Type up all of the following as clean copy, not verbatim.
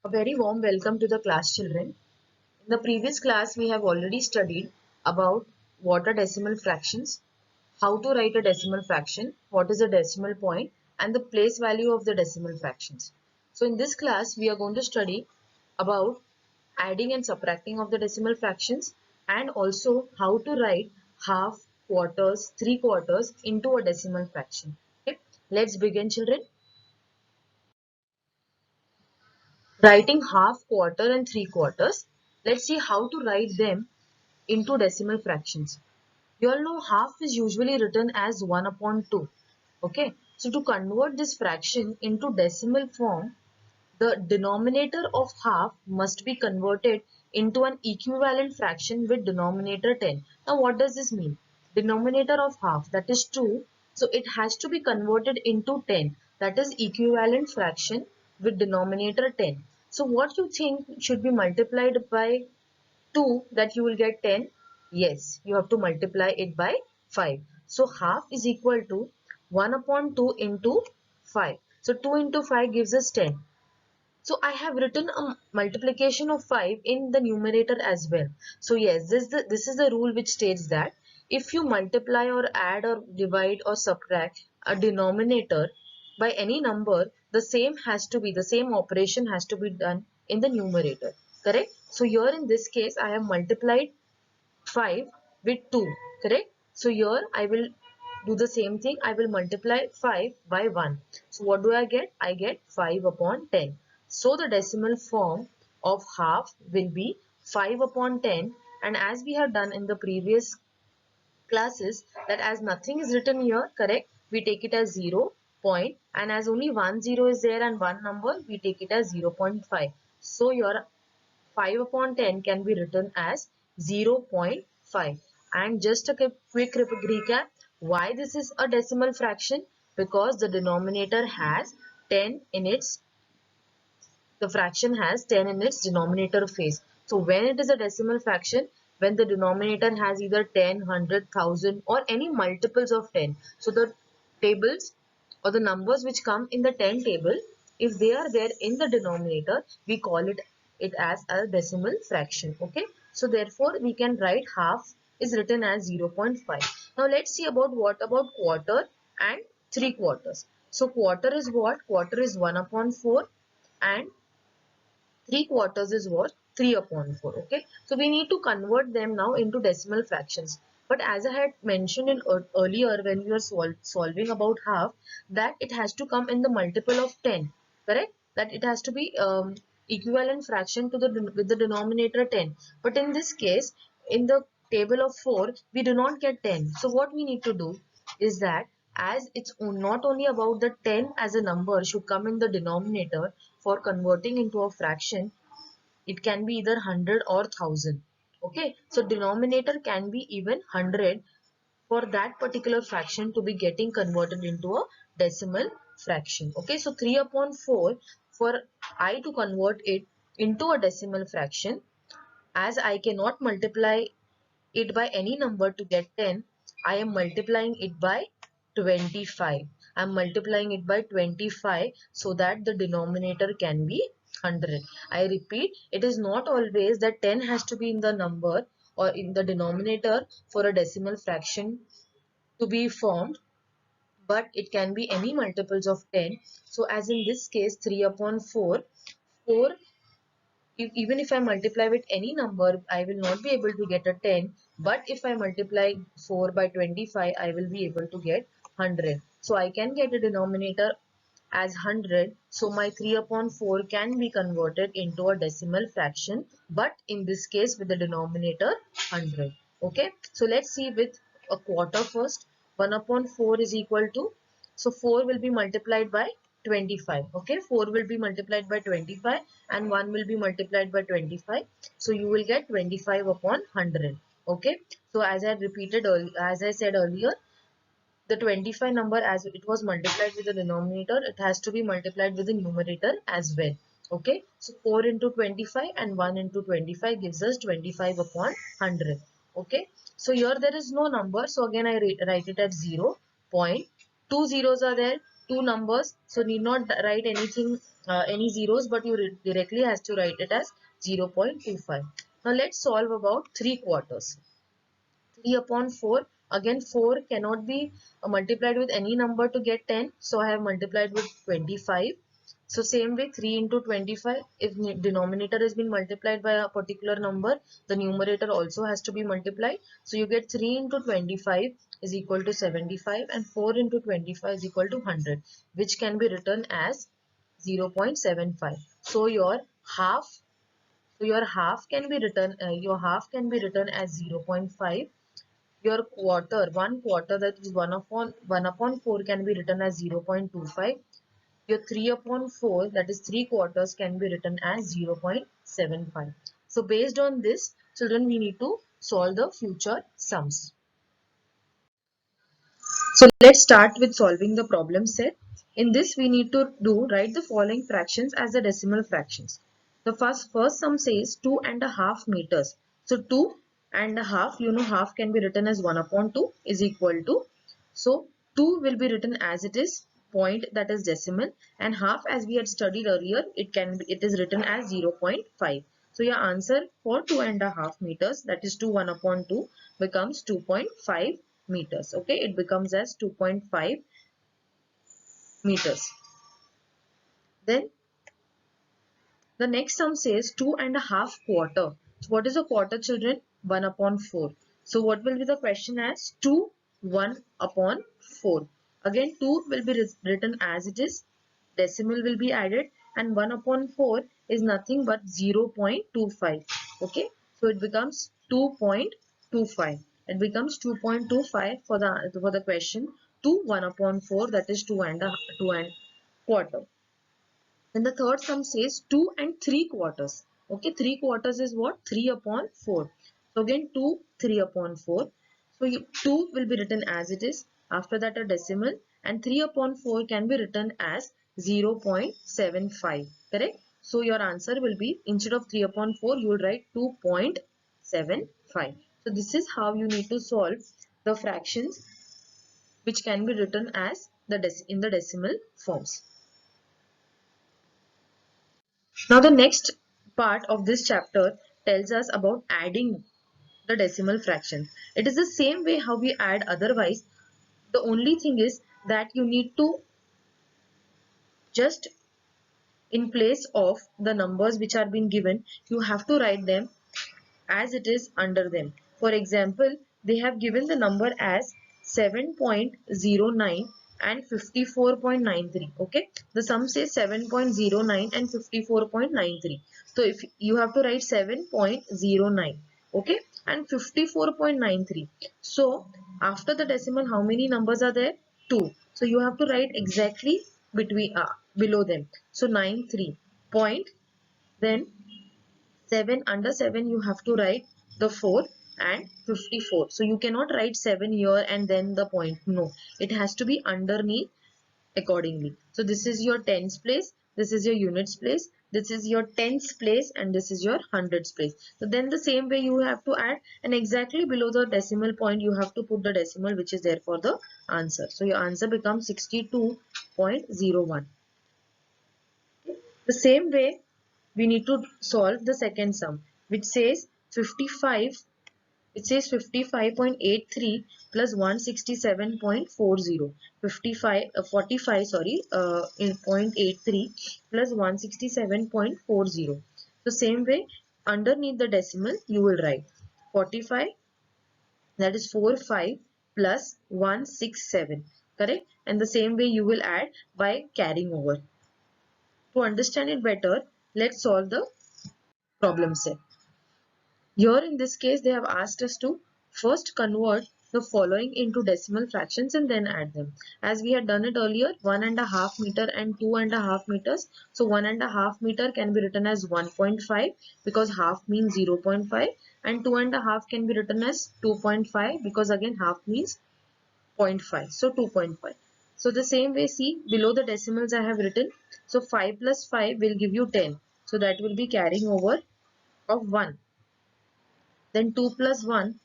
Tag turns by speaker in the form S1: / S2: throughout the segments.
S1: A very warm welcome to the class, children. In the previous class, we have already studied about what are decimal fractions, how to write a decimal fraction, what is a decimal point, and the place value of the decimal fractions. So in this class, we are going to study about adding and subtracting of the decimal fractions and also how to write half, quarters, three quarters into a decimal fraction. Okay, let's begin, children. Writing half, quarter and three quarters. Let's see how to write them into decimal fractions. You all know half is usually written as 1 upon 2. Okay. So to convert this fraction into decimal form, the denominator of half must be converted into an equivalent fraction with denominator 10. Now what does this mean? Denominator of half, that is 2. So it has to be converted into 10. That is equivalent fraction with denominator 10. So what you think should be multiplied by 2 that you will get 10? Yes, you have to multiply it by 5. So half is equal to 1 upon 2 into 5. So 2 into 5 gives us 10. So I have written a multiplication of 5 in the numerator as well. So yes, this is the rule which states that if you multiply or add or divide or subtract a denominator by any number, the same operation has to be done in the numerator. Correct? So here in this case, I have multiplied 5 with 2. Correct? So here I will do the same thing. I will multiply 5 by 1. So what do I get? I get 5 upon 10. So the decimal form of half will be 5 upon 10, and as we have done in the previous classes, that as nothing is written here, correct, we take it as 0 point, and as only one 0 is there and one number, we take it as 0 0.5. So your 5 upon 10 can be written as 0 0.5. And just a quick recap, why this is a decimal fraction? Because the denominator has 10 in its, the fraction has 10 in its denominator phase. So when it is a decimal fraction, when the denominator has either 10, 100, 1000 or any multiples of 10. So the tables or the numbers which come in the 10 table, if they are there in the denominator, we call it as a decimal fraction. Okay. So therefore we can write half is written as 0 0.5. Now let's see about what about quarter and three quarters. So quarter is what? Quarter is 1 upon 4 and three quarters is what? 3 upon 4. Okay. So we need to convert them now into decimal fractions. But as I had mentioned in earlier when we were solving about half, that it has to come in the multiple of 10. Correct? That it has to be equivalent fraction to the with the denominator 10. But in this case, in the table of 4, we do not get 10. So what we need to do is that as it's not only about the 10 as a number should come in the denominator, for converting into a fraction, it can be either 100 or 1000. Okay, so denominator can be even 100 for that particular fraction to be getting converted into a decimal fraction. Okay, so 3 upon 4, for I to convert it into a decimal fraction, as I cannot multiply it by any number to get 10, I am multiplying it by 25. I am multiplying it by 25 so that the denominator can be 100. I repeat, it is not always that 10 has to be in the number or in the denominator for a decimal fraction to be formed, but it can be any multiples of 10. So as in this case, 3 upon 4, 4, even if I multiply with any number, I will not be able to get a 10. But if I multiply 4 by 25, I will be able to get 100. So I can get a denominator as 100. So my 3 upon 4 can be converted into a decimal fraction. But in this case with the denominator 100. Okay. So let's see with a quarter first. 1 upon 4 is equal to, so 4 will be multiplied by 25. Okay, 4 will be multiplied by 25 and 1 will be multiplied by 25. So you will get 25 upon 100. Okay, so as I repeated earlier, as I said earlier, the 25 number, as it was multiplied with the denominator, it has to be multiplied with the numerator as well. Okay, so 4 into 25 and 1 into 25 gives us 25 upon 100. Okay, so here there is no number, so again I write it as 0 point. Two zeros are there, two numbers, so need not write anything any zeros, but you directly has to write it as 0.25. Now let's solve about 3 quarters. 3 upon 4, again 4 cannot be multiplied with any number to get 10, so I have multiplied with 25. So same way 3 into 25, if denominator has been multiplied by a particular number, the numerator also has to be multiplied. So you get 3 into 25 is equal to 75 and 4 into 25 is equal to 100, which can be written as 0.75. So your half can be written as 0.5. Your one quarter, that is 1 upon 4, can be written as 0.25. Your 3 upon 4, that is 3 quarters, can be written as 0.75. So based on this, children, we need to solve the future sums. So let's start with solving the problem set. In this, we need to write the following fractions as the decimal fractions. The first sum says 2.5 meters. So 2.5, half can be written as 1 upon 2 is equal to. So 2 will be written as it is, point, that is decimal, and half, as we had studied earlier, it is written as 0.5. So your answer for 2.5 meters, that is 2 1 upon 2, becomes 2.5 meters. Okay, it becomes as 2.5 meters. Then the next sum says 2.5 quarter. So what is a quarter, children? 1 upon 4. So what will be the question as? 2 1 upon 4. Again 2 will be written as it is, decimal will be added, and 1 upon 4 is nothing but 0.25. Okay, so it becomes 2.25. It becomes 2.25 for the question 2 1 upon 4, that is 2 and quarter. Then the third sum says 2 and 3 quarters. Okay, 3 quarters is what? 3 upon 4. So again 2 3 upon 4. So 2 will be written as it is. After that a decimal, and 3 upon 4 can be written as 0.75. Correct? So your answer will be, instead of 3 upon 4, you will write 2.75. So this is how you need to solve the fractions which can be written as in the decimal forms. Now the next part of this chapter tells us about adding the decimal fraction. It is the same way how we add otherwise. The only thing is that you need to just, in place of the numbers which are being given, you have to write them as it is under them. For example, they have given the number as 7.09 and 54.93. Okay, the sum says 7.09 and 54.93. So if you have to write 7.09, okay, and 54.93. So after the decimal, how many numbers are there? 2. So you have to write exactly below them. So 93 point, then 7, under 7 you have to write the 4 and 54. So you cannot write 7 here and then the point. No, it has to be underneath accordingly. So this is your tens place, this is your units place, this is your tens place, and this is your hundreds place. So then the same way you have to add, and exactly below the decimal point you have to put the decimal which is there for the answer. So your answer becomes 62.01. The same way we need to solve the second sum, which says 55. It says 55.83 plus 167.40. 45 sorry, in 0.83 plus 167.40. So same way, underneath the decimal you will write 45, that is 45 plus 167. Correct? And the same way you will add by carrying over. To understand it better, let's solve the problem set. Here in this case, they have asked us to first convert the following into decimal fractions and then add them. As we had done it earlier, 1.5 meter and 2.5 meters. So 1.5 meter can be written as 1.5 because half means 0.5, and 2.5 can be written as 2.5 because again half means 0.5. So 2.5. So the same way, see below the decimals I have written. So 5 plus 5 will give you 10. So that will be carrying over of 1. Then 2 plus 1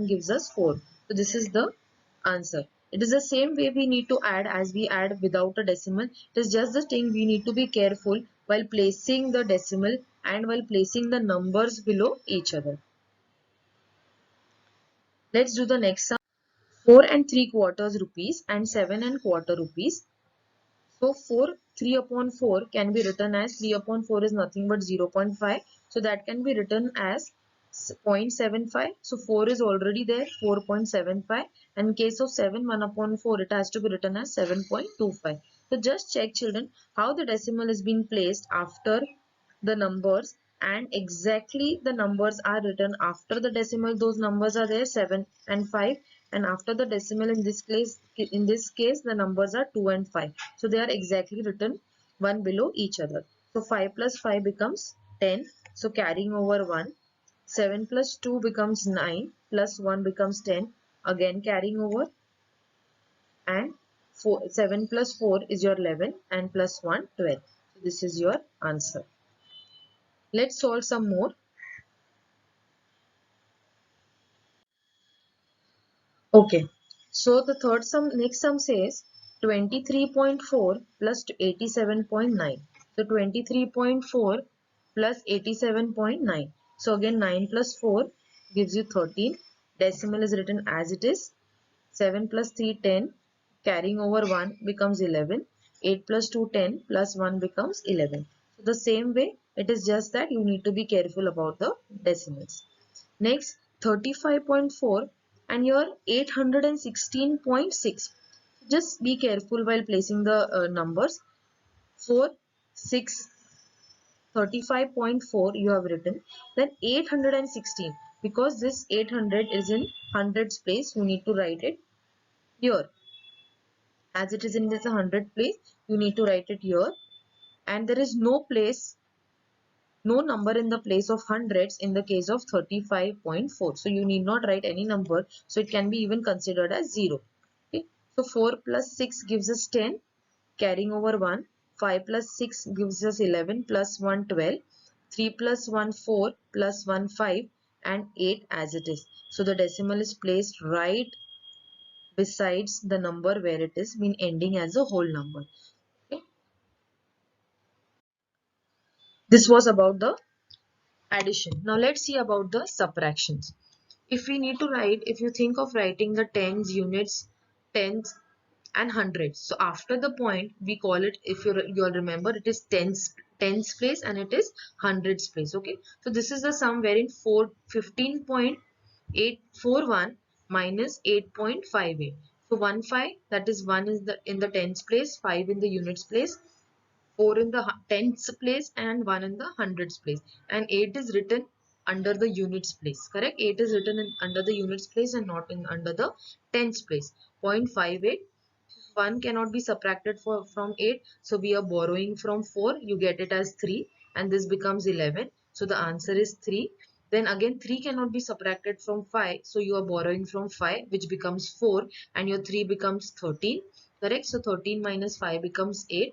S1: gives us 4. So this is the answer. It is the same way we need to add as we add without a decimal. It is just the thing we need to be careful while placing the decimal and while placing the numbers below each other. Let's do the next sum. 4 and 3 quarters rupees and 7 and quarter rupees. So 3 upon 4 can be written as 3 upon 4 is nothing but 0.5. So that can be written as 0.75. So 4 is already there, 4.75. And in case of 7, 1 upon 4, it has to be written as 7.25. So just check, children, how the decimal is being placed after the numbers, and exactly the numbers are written after the decimal. Those numbers are there, 7 and 5, and after the decimal in this case the numbers are 2 and 5. So they are exactly written one below each other. So 5 plus 5 becomes 10. So carrying over 1. 7 plus 2 becomes 9, plus 1 becomes 10. Again carrying over, and 7 plus 4 is your 11, and plus 1 12. So this is your answer. Let's solve some more. Okay, so the next sum says 23.4 plus 87.9. So 23.4 plus 87.9. So again 9 plus 4 gives you 13. Decimal is written as it is. 7 plus 3 10. Carrying over 1 becomes 11. 8 plus 2 10 plus 1 becomes 11. So the same way, it is just that you need to be careful about the decimals. Next, 35.4 and your 816.6. Just be careful while placing the numbers. 4, 6, 35.4 you have written. Then 816. Because this 800 is in hundreds place, you need to write it here. As it is in this 100 place, you need to write it here. And there is no number in the place of hundreds in the case of 35.4. So you need not write any number. So it can be even considered as 0. Okay. So 4 plus 6 gives us 10. Carrying over 1. 5 plus 6 gives us 11, plus 1 12. 3 plus 1 4, plus 1 5, and 8 as it is. So the decimal is placed right besides the number where it is been ending as a whole number. Okay. This was about the addition. Now let's see about the subtractions. If we need to write, if you think of writing the tens, units, tens and hundreds. So after the point we call it, if you'll remember, it is tens place and it is hundreds place. Okay. So this is the sum wherein 15.841 minus 8.58. So 15, that is 1 is in the tens place, 5 in the units place, 4 in the tens place, and 1 in the hundreds place, and 8 is written under the units place. Correct? 8 is written under the units place and not under the tens place. 0.58. 1 cannot be subtracted from 8, so we are borrowing from 4. You get it as 3, and this becomes 11. So the answer is 3. Then again 3 cannot be subtracted from 5, so you are borrowing from 5, which becomes 4, and your 3 becomes 13. Correct? So 13 minus 5 becomes 8.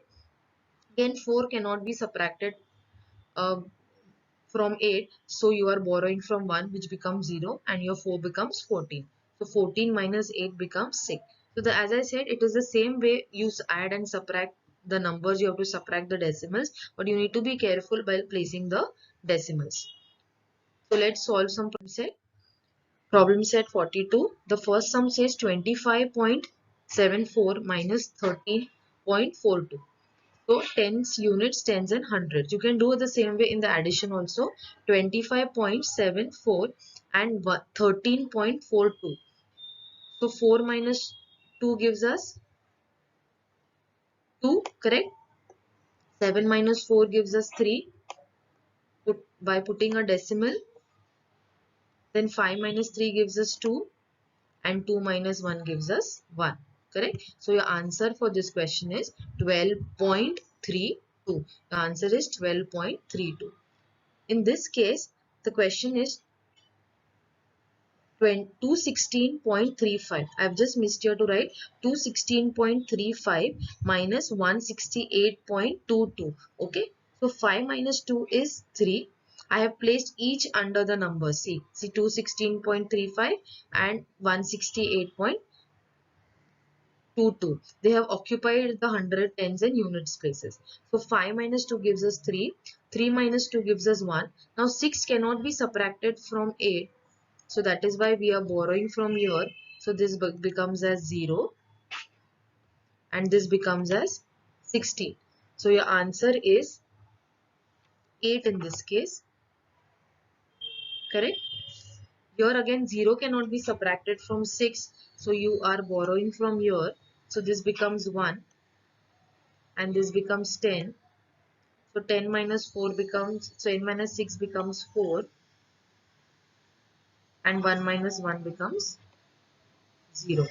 S1: Again 4 cannot be subtracted uh, from 8, so you are borrowing from 1, which becomes 0, and your 4 becomes 14. So 14 minus 8 becomes 6. So as I said, it is the same way you add and subtract the numbers. You have to subtract the decimals, but you need to be careful while placing the decimals. So let's solve some problem set. Problem set 42. The first sum says 25.74 minus 13.42. So tens, units, tens and hundreds. You can do it the same way in the addition also. 25.74 and 13.42. So 4 minus 2 gives us 2, correct? 7 minus 4 gives us 3. By putting a decimal, then 5 minus 3 gives us 2, and 2 minus 1 gives us 1. Correct? So your answer for this question is 12.32. The answer is 12.32. In this case, the question is 216.35. I have just missed here to write 216.35 minus 168.22. Okay. So 5 minus 2 is 3. I have placed each under the number. See 216.35 and 168.22. 2, 2. They have occupied the 100, tens and units places. So 5 minus 2 gives us 3. 3 minus 2 gives us 1. Now 6 cannot be subtracted from 8. So that is why we are borrowing from here. So this becomes as 0 and this becomes as 16. So your answer is 8 in this case. Correct? Here again 0 cannot be subtracted from 6. So you are borrowing from here. So this becomes 1 and this becomes 10. So 10 minus 4 becomes, so 10 minus 6 becomes 4 and 1 minus 1 becomes 0.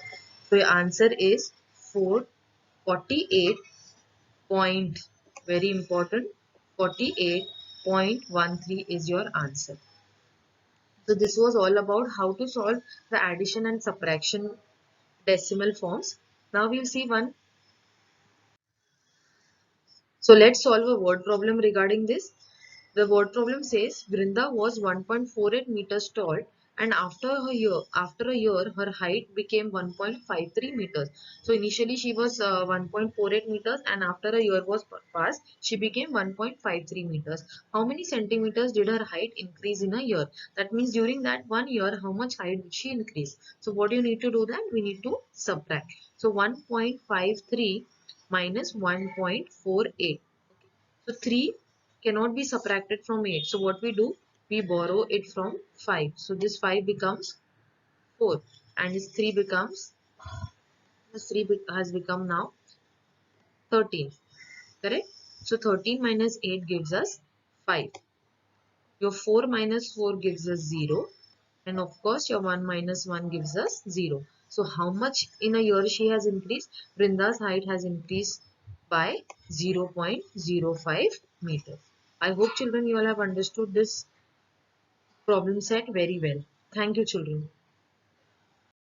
S1: So your answer is 448 point, very important, 48.13 is your answer. So this was all about how to solve the addition and subtraction decimal forms. Now we'll see one. So let's solve a word problem regarding this. The word problem says Vrinda was 1.48 meters tall and after a year her height became 1.53 meters. So initially she was 1.48 meters and after a year was passed she became 1.53 meters. How many centimeters did her height increase in a year? That means during that 1 year how much height did she increase? So what you need to do then? We need to subtract. So 1.53 minus 1.48. So 3 cannot be subtracted from 8. So what we do? We borrow it from 5. So this 5 becomes 4 and this 3 has become now 13. Correct? So 13 minus 8 gives us 5. Your 4 minus 4 gives us 0. And of course your 1 minus 1 gives us 0. So how much in a year she has increased? Vrinda's height has increased by 0.05 meters. I hope children you all have understood this problem set very well. Thank you children.